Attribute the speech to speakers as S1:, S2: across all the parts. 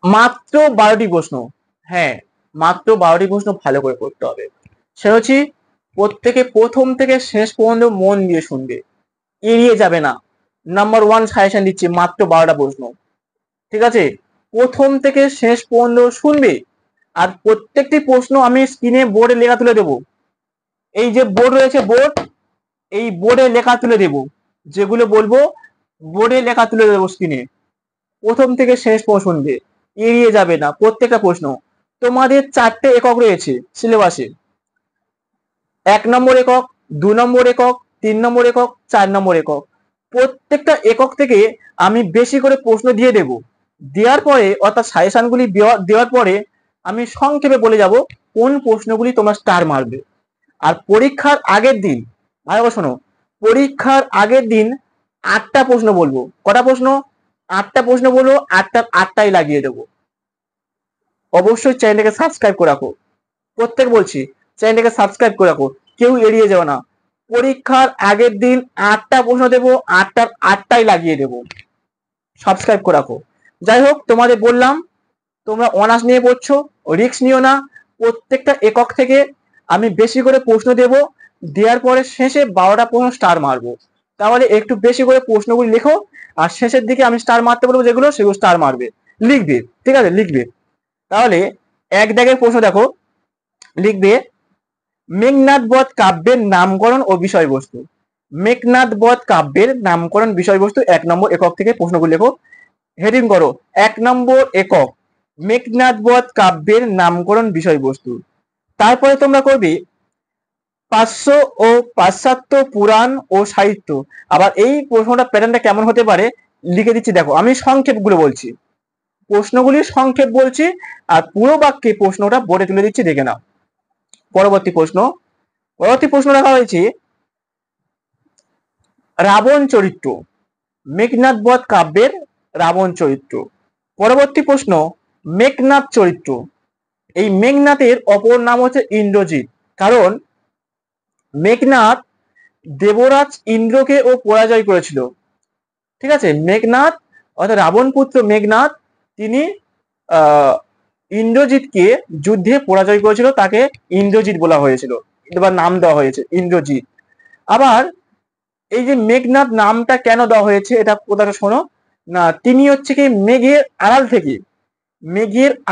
S1: মাত্র 12টি প্রশ্ন। হ্যাঁ, মাত্র 12টি প্রশ্ন ভালো করে করতে হবে। সেটা হচ্ছে প্রত্যেকে প্রথম থেকে শেষ পর্যন্ত মন দিয়ে শুনবে, এড়িয়ে যাবে না। নাম্বার 1 সাজেশন দিচ্ছি, মাত্র 12টা প্রশ্ন। ঠিক আছে, প্রথম থেকে শেষ পর্যন্ত শুনবে। আর প্রত্যেকটি প্রশ্ন আমি স্ক্রিনে বোর্ডে লেখা তুলে দেবো। এই যে বোর্ড রয়েছে, বোর্ড, এই বোর্ডে লেখা তুলে দেবো। যেগুলো বলবো বোর্ডে লেখা তুলে দেবো স্ক্রিনে। প্রথম থেকে শেষ পর্যন্ত শুনবে, এড়িয়ে যাবে না প্রত্যেকটা প্রশ্ন। তোমাদের 4টে একক রয়েছে সিলেবাসে। 1 নম্বর একক, 2 নম্বর একক, 3 নম্বর একক, 4 নম্বর একক। প্রত্যেকটা একক থেকে আমি বেশি করে প্রশ্ন দিয়ে দেব। দেওয়ার পরে অর্থাৎ সাজেশনগুলি দেওয়ার পরে আমি সংক্ষেপে বলে যাব কোন প্রশ্নগুলি তোমরা স্টার মারবে। আর পরীক্ষার আগের দিন, ভালো শোনো, পরীক্ষার আগের দিন 8টা প্রশ্ন বলবো। কটা প্রশ্ন? 8টা প্রশ্ন বলবো, 8টার 8টাই লাগিয়ে দেবো। অবশ্যই চ্যানেলটাকে সাবস্ক্রাইব করে রাখো। প্রত্যেক বলছি চ্যানেলটাকে সাবস্ক্রাইব করে রাখো, কেউ এড়িয়ে যাবে না। পরীক্ষার আগের দিন 8টা প্রশ্ন দেবো, 8টার 8টাই লাগিয়ে দেবো। সাবস্ক্রাইব করে রাখো। যাই হোক, তোমাদের বললাম তোমরা অনার্স নিয়ে পড়ছো, রিস্ক নিও না। প্রত্যেকটা একক থেকে আমি বেশি করে প্রশ্ন দেব, দেওয়ার পরে শেষে 12টা প্রশ্ন স্টার মারবো। তাহলে একটু বেশি করে প্রশ্নগুলি লেখো, আর শেষের দিকে আমি স্টার মারতে বলবো, যেগুলো সেগুলো স্টার মারবে, লিখবে। ঠিক আছে, লিখবে। তাহলে 1 দাগের প্রশ্ন দেখো, লিখবে মেঘনাদ বধ কাব্যের নামকরণ ও বিষয়বস্তু। মেঘনাদ বধ কাব্যের নামকরণ বিষয়বস্তু 1 নম্বর একক থেকে প্রশ্নগুলো লেখো। হেডিং করো 1 নম্বর একক মেঘনাদ বধ কাব্যের নামকরণ বিষয়বস্তু। তারপরে তোমরা করবে পার্শ্ব ও পাশ্চাত্য পুরাণ ও সাহিত্য। আবার এই প্রশ্নটা প্যাটার্নটা কেমন হতে পারে লিখে দিচ্ছি, দেখো আমি সংক্ষেপগুলো বলছি, প্রশ্নগুলি সংক্ষেপ বলছি, আর পুরো বাক্যে প্রশ্নটা বোর্ডে তুলে দিচ্ছি, দেখে নাও। পরবর্তী প্রশ্ন রাখা হয়েছে রাবণ চরিত্র, মেঘনাদ বধ কাব্যের রাবণ চরিত্র। পরবর্তী প্রশ্ন মেঘনাদ চরিত্র। এই মেঘনাথের অপর নাম হচ্ছে ইন্দ্রজিৎ, কারণ মেঘনাথ দেবরাজ ইন্দ্রকে ও পরাজয় করেছিল। ঠিক আছে, মেঘনাথ অর্থাৎ রাবণ পুত্র মেঘনাথ, তিনি ইন্দ্রজিৎকে যুদ্ধে পরাজয় করেছিল, তাকে ইন্দ্রজিৎ বলা হয়েছিল, এবার নাম দেওয়া হয়েছে ইন্দ্রজিৎ। আবার এই যে মেঘনাথ নামটা কেন দেওয়া হয়েছে, এটা কথাটা শোনো না। তিনি হচ্ছে কি মেঘের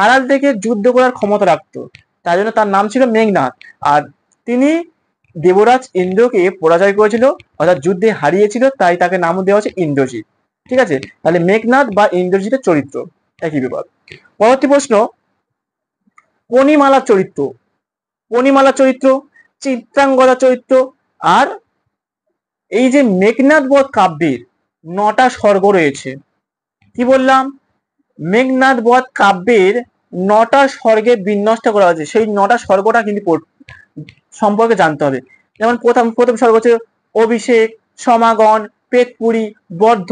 S1: আড়াল থেকে যুদ্ধ করার ক্ষমতা রাখতো, তাই জন্য তার নাম ছিল মেঘনাথ। আর তিনি দেবরাজ ইন্দ্রকে পরাজয় করেছিল, অর্থাৎ যুদ্ধে হারিয়েছিল, তাই তাকে নাম দেওয়া হচ্ছে ইন্দ্রজিৎ। ঠিক আছে, তাহলে মেঘনাথ বা ইন্দ্রজিতের চরিত্র একই ব্যাপার। পরবর্তী প্রশ্ন পনিমালা চরিত্র, চিত্রাঙ্গদা চরিত্র। আর এই যে মেঘনাদ বধ কাব্যের 9টা স্বর্গ রয়েছে, কি বললাম, মেঘনাদ বধ কাব্যের 9টা স্বর্গে বিন্যস্ত করা হয়েছে। সেই 9টা স্বর্গটা কিন্তু সম্পর্কে জানতে হবে। যেমন প্রথম স্বর্গ হচ্ছে অভিষেক, সমাগম, পেটপুরি, বদ্ধ,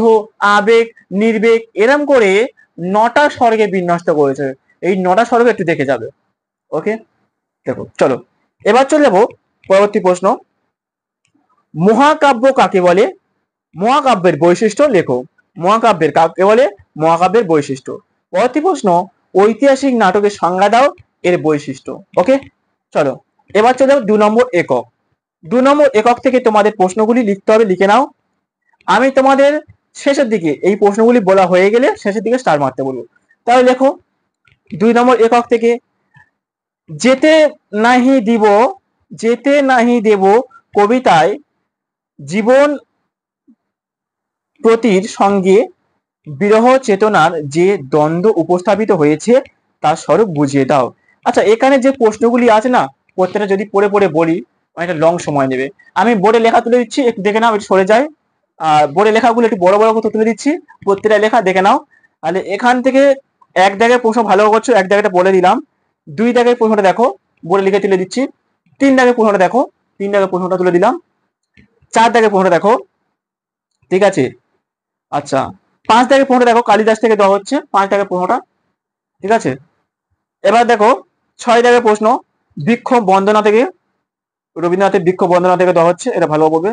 S1: আবেগ, নির্বেগ, এরম করে 9টা স্বর্গে বিন্যস্ত করেছে। এই 9টা স্বর্গ একটু দেখে যাবে। ওকে, দেখো চলো এবার চলে যাবো পরবর্তী প্রশ্ন। মহাকাব্য কাকে বলে? মহাকাব্যের বৈশিষ্ট্য লেখো। মহাকাব্যের কাকে বলে? মহাকাব্যের বৈশিষ্ট্য। পরবর্তী প্রশ্ন ঐতিহাসিক নাটকের সংজ্ঞা দাও, এর বৈশিষ্ট্য। ওকে, চলো এবার চলে যাও 2 নম্বর একক। 2 নম্বর একক থেকে তোমাদের প্রশ্নগুলি লিখতে হবে, লিখে নাও। আমি তোমাদের শেষের দিকে এই প্রশ্নগুলি বলা হয়ে গেলে শেষের দিকে স্টার মারতে বলবো। তাহলে লেখো 2 নম্বর একক থেকে যেতে নাহি দেব কবিতায় জীবন প্রতির সঙ্গে বিরহ চেতনার যে দ্বন্দ্ব উপস্থাপিত হয়েছে তার স্বরূপ বুঝিয়ে দাও। আচ্ছা, এখানে যে প্রশ্নগুলি আছে না, প্রত্যেকটা যদি পড়ে পড়ে বলি অনেকটা লং সময় নেবে। আমি বোর্ডে লেখা তুলে দিচ্ছি, একটু দেখে নাও, একটু সরে যায়। আর বোর্ডে লেখাগুলো একটু বড় বড় করে তুলে দিচ্ছি, প্রত্যেকটা লেখা দেখে নাও। তাহলে এখান থেকে 1 দাগের প্রশ্ন ভালো করছো, 1 দাগেটা বলে দিলাম। 2 দাগের প্রশ্নটা দেখো, বোর্ডে লিখে তুলে দিচ্ছি। 3 দাগের প্রশ্নটা দেখো, 3 দাগের প্রশ্নটা তুলে দিলাম। 4 দাগের প্রশ্নটা দেখো, ঠিক আছে। আচ্ছা, 5 দাগের প্রশ্নটা দেখো, কালিদাস থেকে দেওয়া হচ্ছে 5 দাগের প্রশ্নটা, ঠিক আছে। এবার দেখো 6 দাগের প্রশ্ন বিক্ষোভ বন্দনা থেকে, রবীন্দ্রনাথের বিক্ষোভ বন্দনা থেকে দেওয়া হচ্ছে, এটা ভালো করবে।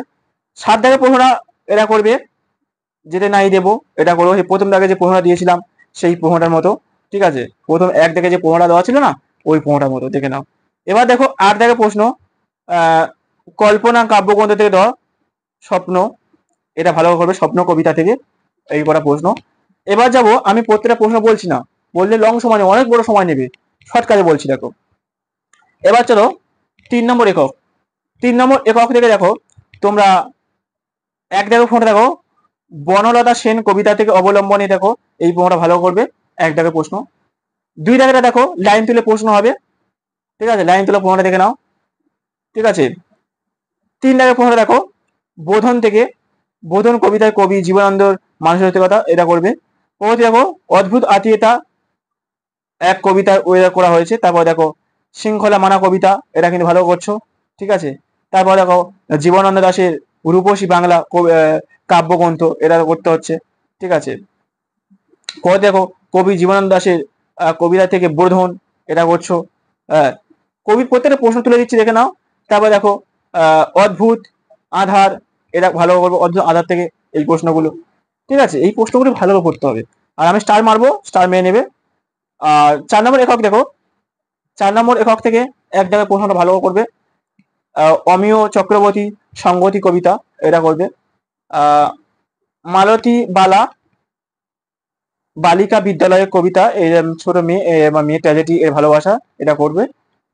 S1: 7 দাগের প্রশ্নটা এরা করবে যেতে নাই দেবো, এটা করবো। প্রথম দাগে যে প্রশ্নটা দিয়েছিলাম সেই প্রশ্নটার মতো। ঠিক আছে, প্রথম এক দেখে যে 15টা দেওয়া ছিল না, ওই 15টার মতো দেখে নাও। এবার দেখো 8 দেখে প্রশ্ন, কল্পনা কাব্যগ্রন্থ থেকে দেওয়া স্বপ্ন, এটা ভালো করবে, স্বপ্ন কবিতা থেকে এই করা প্রশ্ন। এবার যাব, আমি প্রত্যেকটা প্রশ্ন বলছি না, বললে লং সময় নেবে, অনেক বড় সময় নেবে, শর্টকাটে বলছি দেখো। এবার চলো 3 নম্বর একক। 3 নম্বর একক থেকে দেখো তোমরা এক দেখো ফোনটা দেখো, বনলতা সেন কবিতা থেকে অবলম্বনে দেখো এই প্রশ্নটা ভালো করবে, এক দাগে প্রশ্ন। 2 দাগেটা দেখো লাইন তুলে প্রশ্ন হবে, ঠিক আছে, লাইন তুলে প্রশ্নটা দেখে নাও, ঠিক আছে। 3 দাগের প্রশ্নটা দেখো বোধন থেকে, বোধন কবিতায় কবি জীবনানন্দর মানুষের কথা, এটা করবে। পরবর্তী দেখো অদ্ভুত আত্মীয়তা এক কবিতার ওয়েদার করা হয়েছে। তারপর দেখো শৃঙ্খলা মানা কবিতা, এটা কিন্তু ভালো করছো, ঠিক আছে। তারপর দেখো জীবনানন্দ দাশের রূপসী বাংলা কাব্যগ্রন্থ, এটা করতে হচ্ছে, ঠিক আছে। পরে দেখো কবি জীবনানন্দ দাশের কবিতা থেকে বোধন, এটা করছো। কবি প্রত্যেকটা প্রশ্ন তুলে দিচ্ছি, দেখে নাও। তারপর দেখো অদ্ভুত আধার, এটা ভালো করবো, অদ্ভুত আধার থেকে এই প্রশ্নগুলো, ঠিক আছে। এই প্রশ্নগুলো ভালো করে করতে হবে, আর আমি স্টার মারবো, স্টার মেরে নেবে। আর 4 নম্বর একক দেখো, 4 নম্বর একক থেকে এক জায়গায় প্রশ্নটা ভালো করবে, অমিয় চক্রবর্তী সংগতি কবিতা, এটা করবে। মালতী বালা বালিকা বিদ্যালয়ের কবিতা, এই ছোট মেয়ে বা মেয়ে ট্র্যাজেডি এর ভালোবাসা, এটা করবে।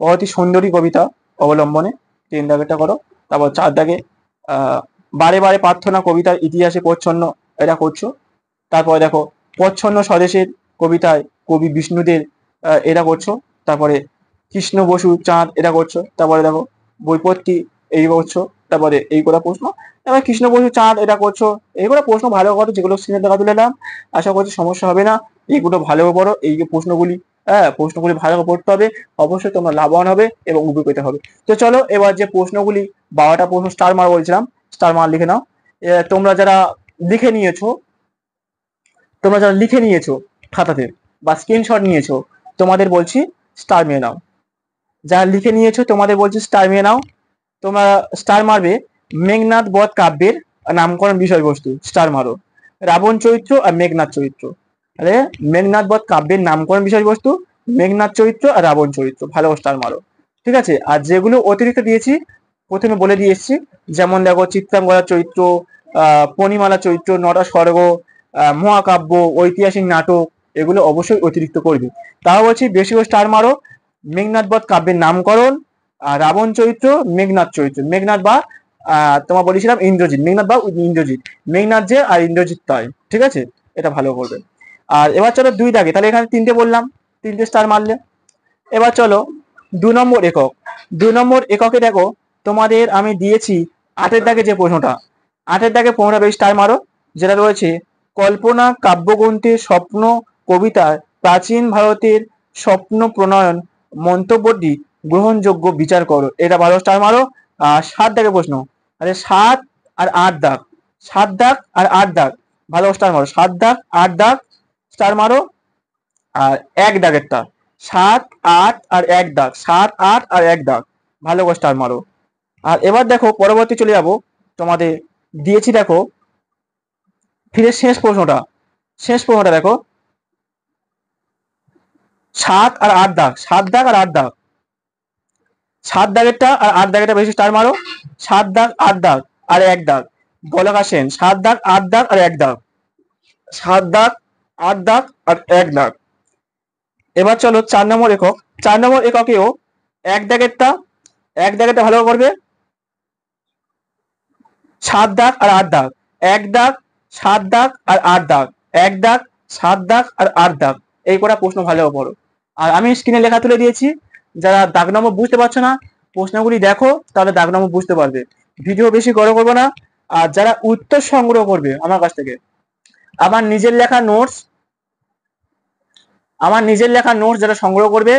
S1: অতি সুন্দরী কবিতা অবলম্বনে 3 দাগেরটা করো। তারপর 4 দাগে বারে বারে প্রার্থনা কবিতার ইতিহাসে প্রচ্ছন্ন, এটা করছো। তারপরে দেখো প্রচ্ছন্ন স্বদেশের কবিতায় কবি বিষ্ণুদের, এটা করছো। তারপরে কৃষ্ণ বসু চাঁদ, এটা করছো। তারপরে দেখো বৈপত্তি, এই করছো। তারপরে এই করা প্রশ্ন, এবার কৃষ্ণ বসু চাঁদ, এটা করছো। এইগুলো প্রশ্ন ভালো করো, যেগুলো স্ক্রিনে দেখা তুলে এলাম, আশা করছি সমস্যা হবে না। এইগুলো ভালো পড়ো, এই যে প্রশ্নগুলি, হ্যাঁ প্রশ্নগুলি ভালো করে পড়তে হবে, অবশ্যই তোমরা লাভবান হবে এবং উপকৃত হবে। তো চলো এবার যে প্রশ্নগুলি 12টা প্রশ্ন স্টার মার বলছিলাম, স্টার মার লিখে নাও। তোমরা যারা লিখে নিয়েছো, তোমরা যারা লিখে নিয়েছো খাতাতে বা স্ক্রিনশট নিয়েছো, তোমাদের বলছি স্টার মেরে নাও। যারা লিখে নিয়েছো তোমাদের বলছি স্টার মেরে নাও। তোমরা স্টার মারবে মেঘনাদ বধ কাব্যের নামকরণ বিষয়বস্তু, স্টার মারো রাবণ চরিত্র আর মেঘনাদ চরিত্র। আরে মেঘনাদ বধ কাব্যের নামকরণ বিষয়বস্তু মেঘনাদ চরিত্র আর রাবণ চরিত্র, ভালো স্টার মারো, ঠিক আছে। আর যেগুলো অতিরিক্ত দিয়েছি প্রথমে বলে দিয়ে এসছি, যেমন দেখো চিত্রাঙ্গদার চরিত্র, পনিমালা চরিত্র, নটা স্বর্গ, মহাকাব্য, ঐতিহাসিক নাটক, এগুলো অবশ্যই অতিরিক্ত করবে। তাও বলছি বেশি করে স্টার মারো মেঘনাদ বধ কাব্যের নামকরণ, আর রাবণ চরিত্র, মেঘনাদ চরিত্র, মেঘনাদ বা তোমার বলেছিলাম ইন্দ্রজিৎ, মেঘনাদ বা ইন্দ্রজিৎ, মেঘনাদ যে আর ইন্দ্রজিৎ তাই, ঠিক আছে, এটা ভালো করবে। আর এবার চলো 2 দাগে, তাহলে এখানে 3টে বললাম, 3টে স্টার মারলে। এবার চলো 2 নম্বর একক। 2 নম্বর এককে দেখো তোমাদের আমি দিয়েছি 8 দাগে যে প্রশ্নটা, 8 দাগে 15 বেশি স্টার মারো, যেটা রয়েছে কল্পনা কাব্যগ্রন্থের স্বপ্ন কবিতার প্রাচীন ভারতের স্বপ্ন প্রণয়ন মন্তব্যটি গ্রহণযোগ্য বিচার করো, এটা ভালো স্টার মারো। আর 7 দাগে প্রশ্ন, আরে 7 আর 8 দাগ, 7 দাগ আর 8 দাগ, ভালো স্টার মারো, 7 দাগ 8 দাগ স্টার মারো। আর 1 দাগেরটা 7 8 আর 1 দাগ, 7 8 আর 1 দাগ, ভালো করে স্টার মারো। আর এবার দেখো পরবর্তী চলে যাবো, তোমাদের দিয়েছি দেখো ফিরে শেষ প্রশ্নটা, শেষ প্রশ্নটা দেখো 7 আর 8 দাগ, 7 দাগ আর 8 দাগ, 7 দাগেরটা আর 8 দাগেরটা বেশি স্টার মারো। 7 দাগ 8 দাগ আর 1 দাগ, বলকা সেন, 7 দাগ 8 দাগ আর 1 দাগ, 7 দাগ 8 দাগ আর 1 দাগ। এবার চলো 4 নম্বর একক। 4 নম্বর এককেও 1 দাগেরটা, 1 দাগেরটা ভালো করবে, 7 দাগ আর 8 দাগ, 1 দাগ 7 দাগ আর 8 দাগ, 1 দাগ 7 দাগ আর 8 দাগ, এই কটা প্রশ্ন ভালো পড়ো। আর আমি স্ক্রিনে লেখা তুলে দিয়েছি, যারা দাগ নম্বর বুঝতে পারছো না প্রশ্নগুলি দেখো, তাহলে দাগ নম্বর বুঝতে পারবে। ভিডিও বেশি বড় করবো না। আর যারা উত্তর সংগ্রহ করবে আমার কাছ থেকে, আমার নিজের লেখা নোটস, আমার নিজের লেখা নোটস যারা সংগ্রহ করবে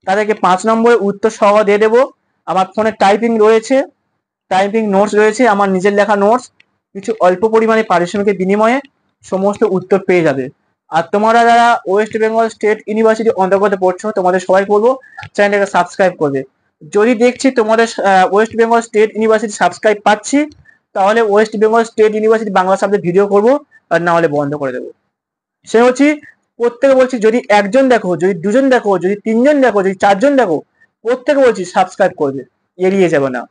S1: তাদেরকে 5 নম্বরে উত্তর সহ দিয়ে দেবো। আমার ফোনে টাইপিং রয়েছে, টাইপিং নোটস রয়েছে, আমার নিজের লেখা নোটস, কিছু অল্প পরিমাণে পারিশ্রমিকের বিনিময়ে সমস্ত উত্তর পেয়ে যাবে। আর তোমরা যারা ওয়েস্ট বেঙ্গল স্টেট ইউনিভার্সিটি অন্তর্গত পড়ছো তোমাদের সবাই বলবো চ্যানেলটাকে সাবস্ক্রাইব করবে। যদি দেখছি তোমাদের West Bengal state university subscribe পাচ্ছি, তাহলে West Bengal state university Bangla subject video করবো, আর না হলে বন্ধ করে দেবো। সে হচ্ছে প্রত্যেকে বলছি যদি একজন দেখো, যদি দুজন দেখো, যদি তিনজন দেখো, যদি চারজন দেখো, প্রত্যেকে বলছি সাবস্ক্রাইব করবে, এড়িয়ে যাবে না।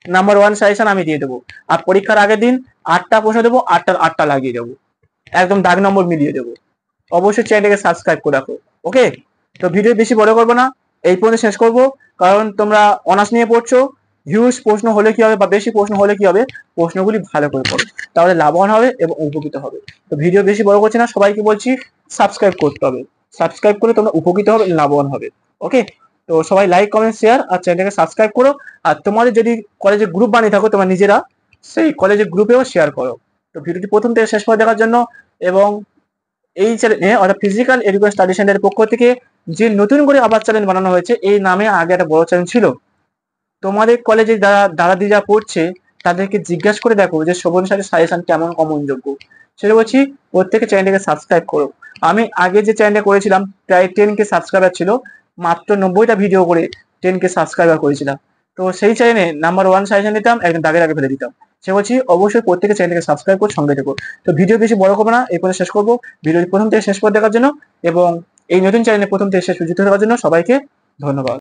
S1: নাম্বার ওয়ান সাজেশন আমি দিয়ে দেবো। আর পরীক্ষার আগের দিন 8টা প্রশ্ন দেবো, 8টার 8টা লাগিয়ে দেবো, একদম দাগ নম্বর মিলিয়ে দেবো। অবশ্যই চ্যানেলটাকে সাবস্ক্রাইব করে রাখো। ওকে, তো ভিডিও বেশি বড় করবো না, এই পর্যন্ত শেষ করবো। কারণ তোমরা অনার্স নিয়ে পড়ছো, হিউজ প্রশ্ন হলে কি হবে বা বেশি প্রশ্ন হলে কি হবে, প্রশ্নগুলি ভালো করে পড়ো, তাহলে লাভবান হবে এবং উপকৃত হবে। তো ভিডিও বেশি বড় করছি না, সবাইকে বলছি সাবস্ক্রাইব করতে হবে। সাবস্ক্রাইব করে তোমরা উপকৃত হবে, লাভবান হবে। ওকে, তো সবাই লাইক কমেন্ট শেয়ার আর চ্যানেলটাকে সাবস্ক্রাইব করো। আর তোমাদের যদি কলেজে গ্রুপ বানিয়ে থাকো তোমরা নিজেরা, সেই কলেজের গ্রুপেও শেয়ার করো। তো ভিডিওটি প্রথম থেকে শেষ পর্যন্ত দেখার জন্য, এবং এই চ্যানেলে অর্থাৎ ফিজিক্যাল এডুকেশন স্টাডি সেন্টারের পক্ষ থেকে যে নতুন করে আবার চ্যানেল বানানো হয়েছে, এই নামে আগে একটা বড় চ্যানেল ছিল। তোমাদের কলেজে যারা দিদা পড়ছে তাদেরকে জিজ্ঞাসা করে দেখো যে শোভন স্যারের সাজেশন কেমন কমনযোগ্য। সেটা বলছি প্রত্যেকে চ্যানেলটাকে সাবস্ক্রাইব করো। আমি আগে যে চ্যানেলটা করেছিলাম প্রায় 10K সাবস্ক্রাইবার ছিল, মাত্র 90টা ভিডিও করে 10K সাবস্ক্রাইবার করেছিলাম। তো সেই চ্যানেলে নাম্বার ওয়ান সাজেশন দিতাম, একদম দাগের আগে ফেলে দিতাম। সে বলছি অবশ্যই প্রত্যেকে চ্যানেলটাকে সাবস্ক্রাইব করে সঙ্গে থেকো। তো ভিডিও বেশি বড় করবো না, এই পর্যন্ত শেষ করবো। ভিডিওটি প্রথম থেকে শেষ পর্যন্ত দেখার জন্য এবং এই নতুন চ্যানেলে প্রথম থেকে শেষ পর্যন্ত দেখার জন্য সবাইকে ধন্যবাদ।